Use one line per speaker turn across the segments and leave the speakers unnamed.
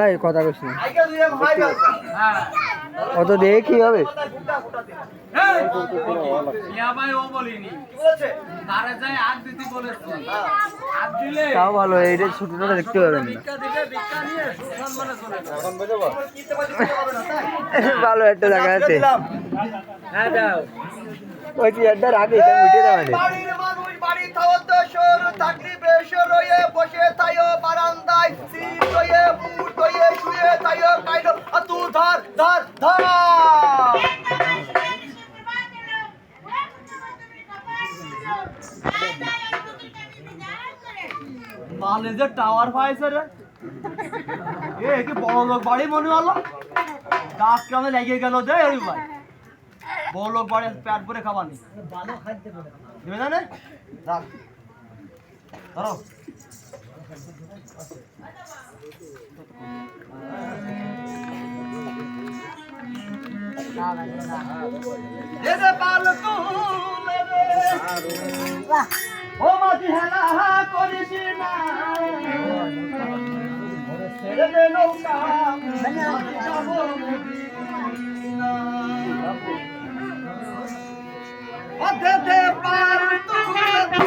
এই কথা কইছি কত দিয়ে কি হবে তাও ভালো এইটা ছোটটা দেখতে পাবেন না ভালো একটা জায়গা আছে হ্যাঁ দাও ওই চেয়ারটার আগে এটা উঠে দাও মানে
বাড়ির মানুষ বাড়ি থাওয়াতে শহর চাকরি বেশে রয়ে বসে তাইও বারান্দায় সিট রয়ে মুট রয়ে শুয়ে তাইও কাইলো আতু ধর ধর ধর মালে যে টাওয়ার পাইছে রে এ কি বড় লোক বাড়ি মনে হলো ডাক কামে লেগে গেল দে এই ভাই বড় লোক বাড়ি পেট ভরে খাবার নেই ভালো খাইতে দেবে না রে রাখ ধরো দে দে পাল তুলে রে ও মাঝি হেলা করিস না ছেড়ে দে নৌকা যাবো মদিনা ও দে দে পাল তুলে দে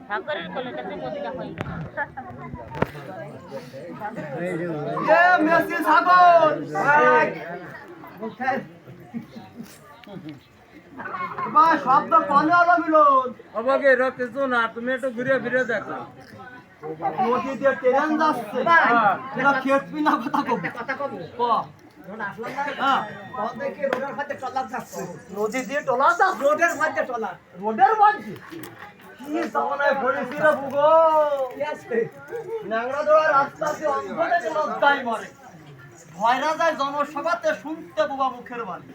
ঠাকুরের কোলেটাতে মদিনা হয়ে
এ মেসি সাগর বা শব্দ কানে আলো মিলন
আমাকে রাখতেছো না তুমি একটু ঘুরে ফিরে দেখো
নদী দিয়ে ট্রেন যাচ্ছে এরা খেতবি না কথা কব ক নদী দিয়ে টলার যাচ্ছে রোডের মধ্যে টলার রোডের মধ্যে কি জামানায় পড়েছি রে বুগো। ন্যাংরা দেওয়া রাস্তাতে অন্ধকারে লজ্জায় মরে। ভয়রা যায় জনসভাতে শুনতে বাবা মুখের বাণী।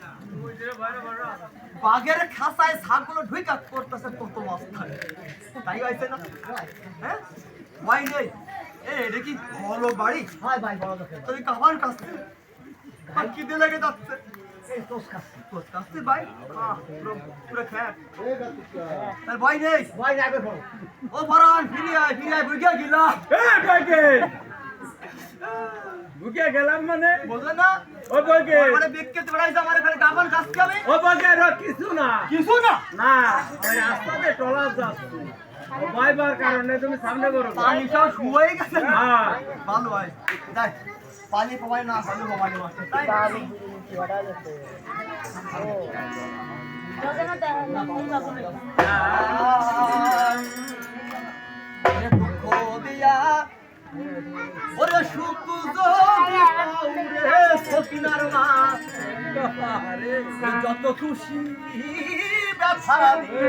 বাঘের খাঁচায় ছাগল ঢুইকা করতেছে কত মাস্টার। তাই হয়েছে না? হ্যাঁ ভাই নেই এটা কি বড় বাড়ি? হাই ভাই বড় তুই কাবার কাছে কি দিয়ে লেগে যাচ্ছে? এই তোস কাছে ভাই পুরো খ্যাট তার ভাই নেই ভাই যাবে ও ফরান ফিরে আয় বুঝে গেলা
বুকে গেলাম মানে
বললে না
ও বকে
মানে বিক্কেতে বেড়াইছে আমার এখানে কাবার কাছে যাবে
ও বকে কিছু না না ওই রাস্তাতে টলা যাচ্ছে বাইবার কারণে তুমি সামনে করো
পানি সব শুয়ে গেছে না
হ্যাঁ
ভালো হয় যাই পানি পাওয়াই না ভালো পানি মারতে তাই
রোজানা দেখা না এই বাবু
দুঃখ দিয়া ওরে সুখ যদি পাউরে সকিনার মা
আরে
যত খুশি ব্যথা দিয়ে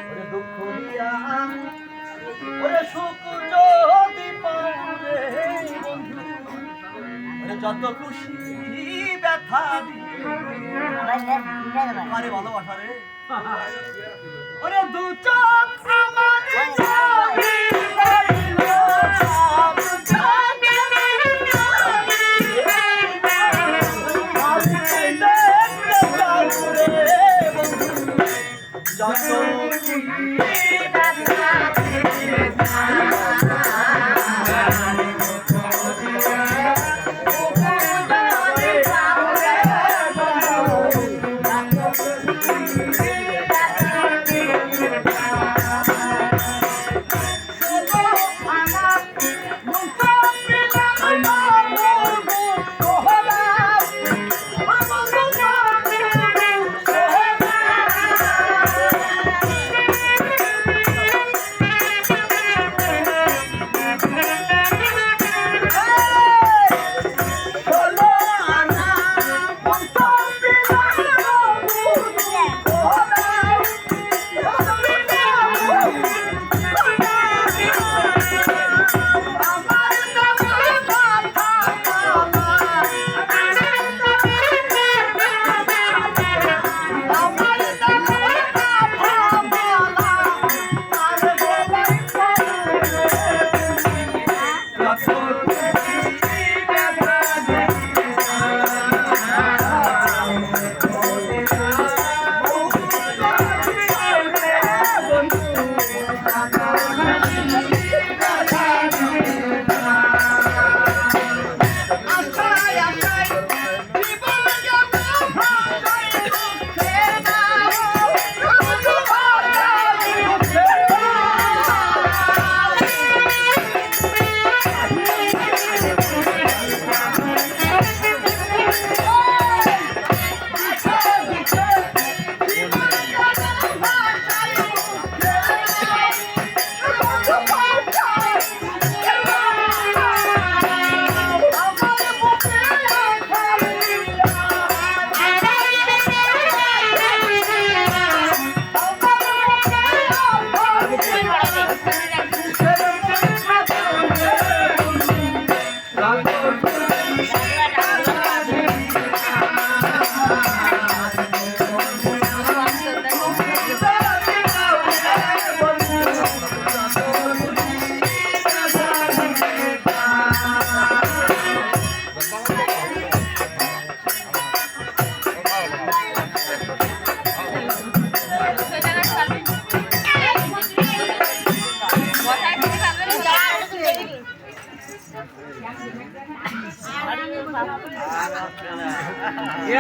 ওরে দুঃখ দিয়া ওরে সুখ যদি পাউরে বন্ধু ওরে যত খুশি ব্যথা দিয়ে আরে ভালোবাসা রে ওরে দু চোখ আমার যাবি হইলো সব জাগে আমি দেখতে যাবো রে বন্ধু যত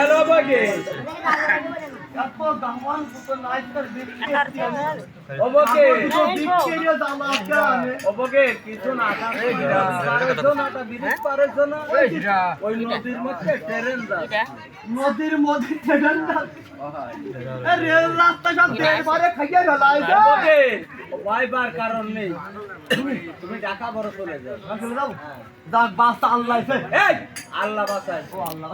এলো বকে
এত দামান কত নাইটার বিক্রি
ও বকে
বিক্রি জামা কানে
ও বকে কিছু না পারেছো না তা বিদেশ পারেছো না ওই নদীর মধ্যে ট্রেন যায়
নদীর মধ্যে ট্রেন রেল রাস্তা সব একবারে খাইয়ে ফেলাই
বকে বাইবার কারণ নেই তুমি ঢাকা বড় চলে যাও
চলে যাও যাক বাস আল্লাহ
এই আল্লাহ বাঁচায়
ও আল্লাহ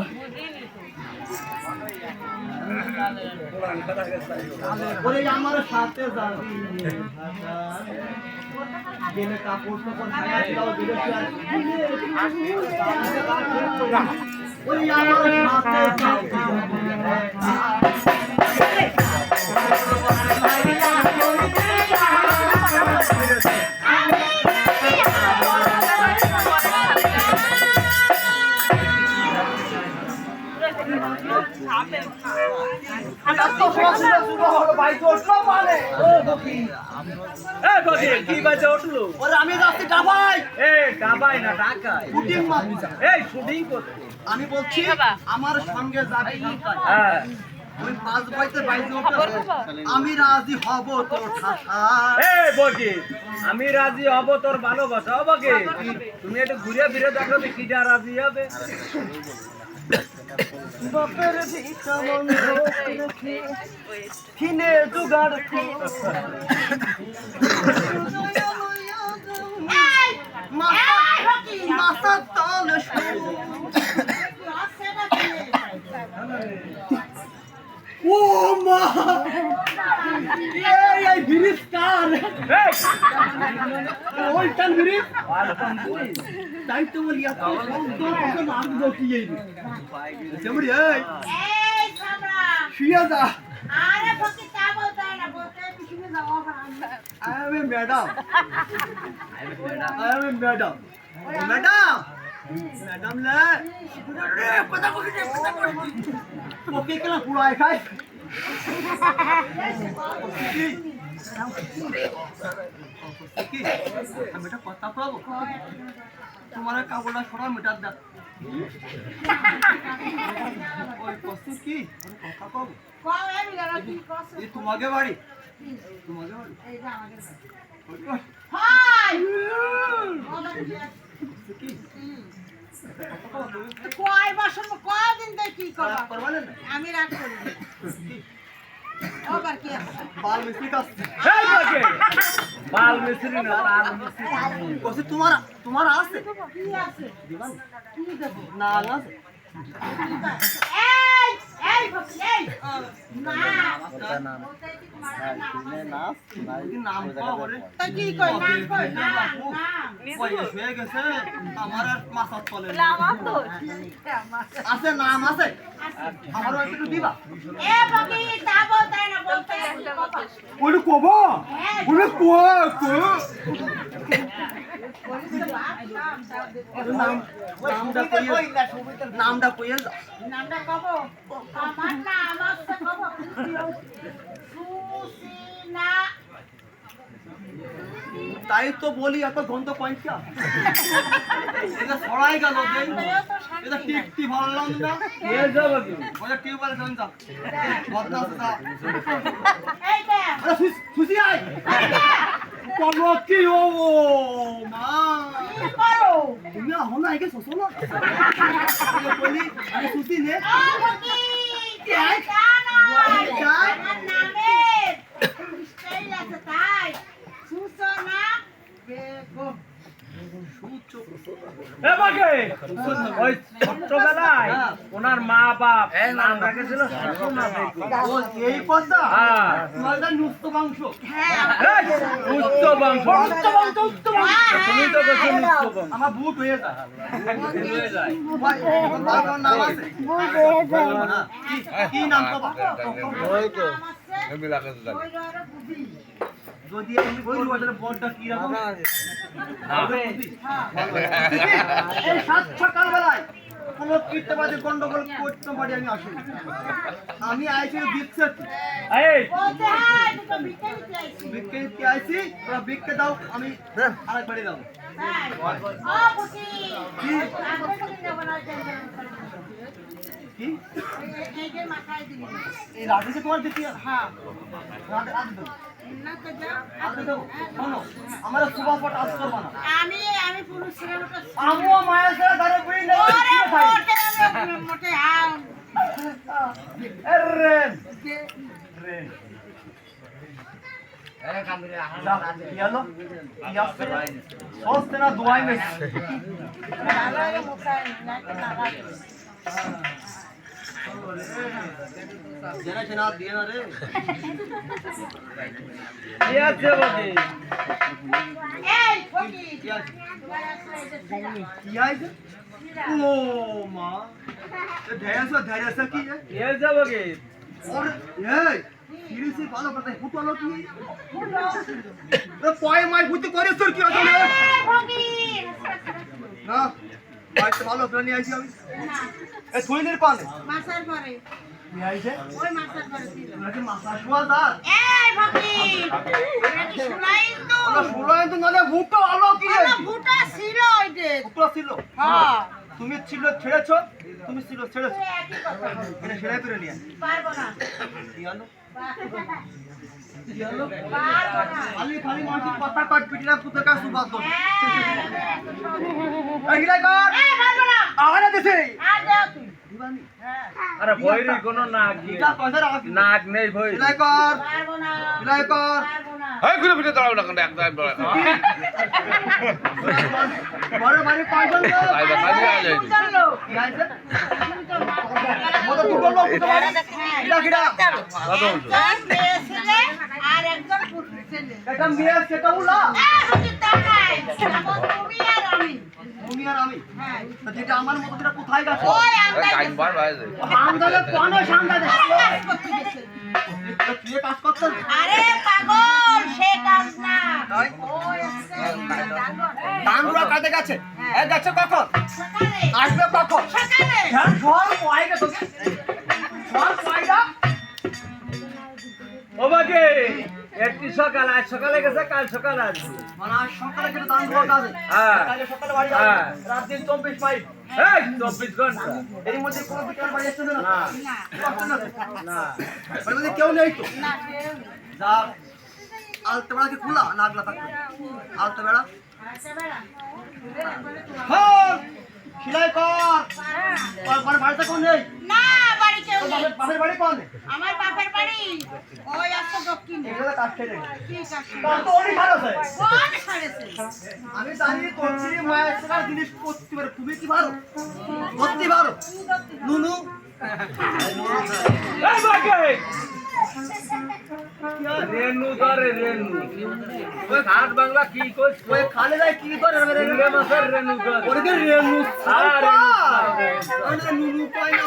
ওরে আমার সাথে যাবি গেলে কাপড় টাপড় ছায়া দাও দিলে ওরে আমার সাথে
কি বাজে উঠলো?
ওরে আমি যাচ্ছি ডাবাই
ডাবাই না ঢাকায়।
শুটিং মারছি।
শুটিং করতে।
আমি বলছি আমার সঙ্গে যাবি ঢাকায়।
হ্যাঁ
ওই 5 বাইতে বাইতে আমি রাজি হব তোর ঠাসা।
বকি আমি রাজি হব তোর ভালোবাসা হবো কি? তুমি একটু ঘুরে ফিরে দেখো কিটা রাজি হবে।
বাপের ভিটা মন্দ দেখি কিনে জোগাড় মাথা তলে ও মা এই ব্রিজ কার ওইটান ব্রিজ তাই তো বলি এত সুন্দর কত নাম দেখি এই যেমন এই শুয়ে যা
আরে ফকি তা বলতে হয় না বলতে পিছনে যাও না
I am a madam. Madam ले पता ओके केला पुरा है खाए बेटा पता पाबो तुम्हारा काबुला छोड़ा मिटा दे ओए पसु की पता पाबो
কও আমি গেল কি কস
ये तुम्हारे बाड़ी
এই যা আমাকে হাই কয় বছর কয়দিন দেখ কি করব
परवाने ना
আমি রাগ করি আবার কি আছে
बाल मिस्त्री का
বাল মিস্ত্রি না বাল মিস্ত্রি।
वैसे तुम्हारा आसे
কি আছে
दीवान
কি দেব
ना आसे
এই ফকি এই না বলতে কি তোমার নাম
नाम का बोले
তো কি কই নাম কই নাম
ওই শুয়ে গেছে আমার আর মাসাত চলে
আমার তো
আছে নাম আছে আমারও একটু দিবা
এ ফকি তা বলতে হয় না বলতে কথা
ওরে কোবা ওরে নামটা কইয়া যা
নামটা কব আমার নাম আছে কব সুসিনা
তাই তো বলি এত গন্ধ পয়সা এটা ছড়াই গেল এটা টিকটি ভাবলাম না
কে যাবে কি?
ওটা টিউবওয়েল চলে যা বদনাস যা
এইটা
আরে সুসি আই কোনো কি ও মা
কি করো
তুমি হলো আগে সসো না বলি আরে সুসি নে
ও ফকি জানো আমার নামে স্টাইল আছে তাই সুসনা বেগম
এ বাকে ওই ছোটবেলায় ওনার মা বাপ নাম রেখেছিল সুষমা বেগম।
ও এই পদ্মা
হ্যাঁ
তোমার নুস্ত মাংস
হ্যাঁ
এই, উচ্চ বংশ তুমি তো বলছো উচ্চ বংশ।
আমার বুট হয়ে যায়
হয়ে যায়।
তোমার নাম আছে কি নাম তো
ওই তো আমি লাগাতে জানি ওই আর বুঝি
যদি আমি ওই রোডের বলটা কি রকম এই সাত সকাল বেলায় কোনো কীটবাদী গন্ডগোল করতে পারি আমি আসি আমি আইছি দিচ্ছে
এই
বলতে হয় তো বিকেলে আইছি
বিক্কে কি আইছি তোরা বিক্কে দাও আমি আরেক বাড়ি দাও
তাই ও বুঝি কি আগে তো যাব না
কি
এই যে মাথায় দিবি
এই রাতে তোমার দিতে হ্যাঁ রাতে দাও
না তো যা
রাতে দাও শোনো আমার সুবা পট আস করবা না
আমি পুরুষ ছেলেটা
আমিও মায়ের সাথে ধরে বই না
ওরে মোটে মোটে আম
রেন রেন কি হলো কি আসছে সস্তে না দোয়াই নেই
নালাগে মুখায় না নালাগে
জেনারেশন আর দিয়ে না রে
কি আছে বাকি
এই ফকির
কি আছে কি আছে ও মা ধ্যান কি
কি আছে বাকি
और এই সিরিয়াসলি ভালো কথা ফুটলো কি এ পয় মাই বুঝতে করে তোর কি আছে
এই ফকির
না বাইক ভালো প্ল্যান নিয়ে আইছি আমি
না
এ থুইনের পানে
মাসার পরে
নিয়ে আইছে
ওই মাসার পরে ছিল
নাকি মাসা শোয়া দাঁত
এই ফকির এটা কি শুনাই তো
ওলা শুনলেন তো নালে ফুটো আলো কি
আমার ভুটা ছিল ওইটে
ফুটো ছিল
হ্যাঁ
তুমি ছিল ছেড়েছো তুমি ছিল ছেড়েছো
তুই একই কথা
এটা ছেড়ে করে নিয়ে
পারবো না
কি হলো
পারবো না
কি হলো
পারবো না
খালি খালি মানুষের কথা কাট পিটিনা পুতের কাছে বাদ দাও
এই
এই গিলাই কর
পারবো না
আরে দেশে
আর দাও তুই
দিবানি
হ্যাঁ
আরে ভৈরি কোনো নাক নেই।
এটা পয়সা রাখ
নাক নেই ভৈরি
গিলাই কর
পারবো না
গিলাই কর
পারবো না
এই ঘুরে ফিরে দাঁড়াও না কেন একদম
বড় বাড়ি পয়সা দাও
আইবা খালি আই যাই
চলো
কি আছে
তুমি তো মা
মত তুই বললো
এটা দেখাই
কিডা কিডা
একজন মেয়ে ছেলে আর একজন পুরুষ ছেলে
এটা মেয়ে সেটা উলা
হুজুর তাকাই যেমন তুমি আর আমি
তুমি আর আমি
হ্যাঁ
তা যেটা আমার মত যেটা কোথায় গেছে
ওই আমরা
টাইম বার বাজে
আন্দালে কোন সান্দা দে
কাজ করতে গেছে
তুই কাজ করতে
আরে পাগল সে কাজ না
তাই?
ওই আছে
দানগুলা কাটে গেছে এ গেছে কখন
সকালে
আসবে কখন
সকালে
হ্যাঁ সব পয় গেছে সব পয়টা
ও বাকি একটি সকাল আজ সকালে গেছে কাল সকালে আসবে
মানে আজ সকালে গেলে দানগুলা কাজে
হ্যাঁ।
কালকে সকালে বাড়ি
হ্যাঁ।
যাবে রাত দিন 24 মাইল
এই 24 ঘন্টা
এর মধ্যে কোনো বিকাল বাড়ি আসছে না
না
না
না
এর মধ্যে কেউ নেই তো
না কেউ নেই।
যা আলতে বেড়া কি খোলা নাগলা থাকবে আলতে বেড়া
আচ্ছা বেড়া
হ্যাঁ সিলাই কর আর বাড়িতে কোন নেই
না বাড়ি কেউ
তোর
নেই
বাপের বাড়ি কোন
আমার বাপের বাড়ি ওই আছে দক্ষিণে
এগুলো কাজ ছেড়ে
ঠিক আছে
তার তো অনেক ভালো আছে
কোন সারেছে
আমি জানি করছি মায়ের সারা জিনিস করতে পারে তুমি কি ভালো করতে পারো নুনু
এই বাকি রেনু ধরে রেনু ওই ঘাট বাংলা কি কইছ
ওই খালে যায় কি করে রে
রে মাসের রেনু ধরে
ওরে কে রেনু
আরে
আরে নুনু পাই না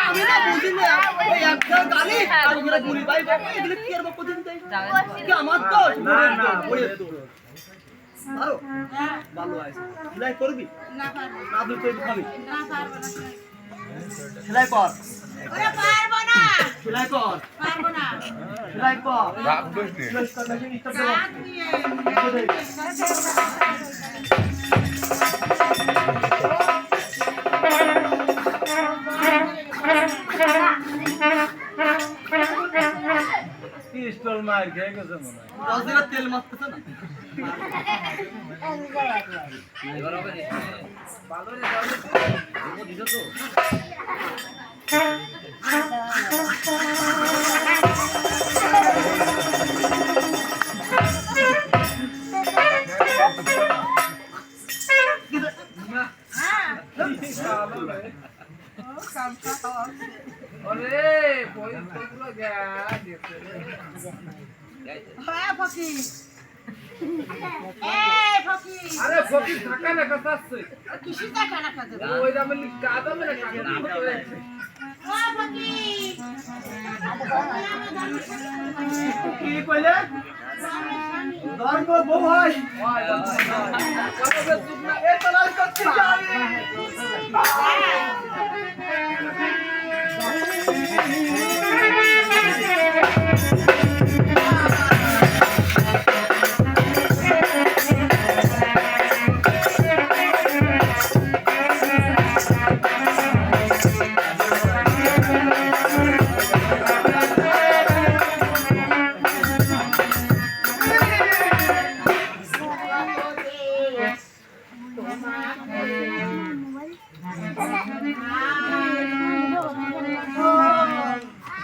আমি না বুঝি না এই একটা গালি আর এগুলা গুলি ভাই এগুলা কি আর বকদিন দেই কি আমার তো
না না
ওরে তো ভালো ভালো আছে সেলাই করবি
না পারবো
না তুই তুই খাবি
না পারবো না
সেলাই কর
ওরে পারবো না
সেলাই কর
পারবো না
সেলাই কর
রাত বসনি
সেলাই কর দেখি ইস্টার দেব
রাত নিয়ে
পিস্তল মার খেয়ে গেছে মনে হয়
10 দিনের তেল মারতেছ না
আরে পয়সাগুলো গেছে
হ্যাঁ ফকির এই ফকির
আরে ফকির থাকা না কথা আছে
কিসি টাকা রাখা দেবে
ওই দামে কাদা মেরে কাদা হয়েছে
ও ফকির
কি কইলে ধর্ম বউ হয় এ তো লাল করতে যাবে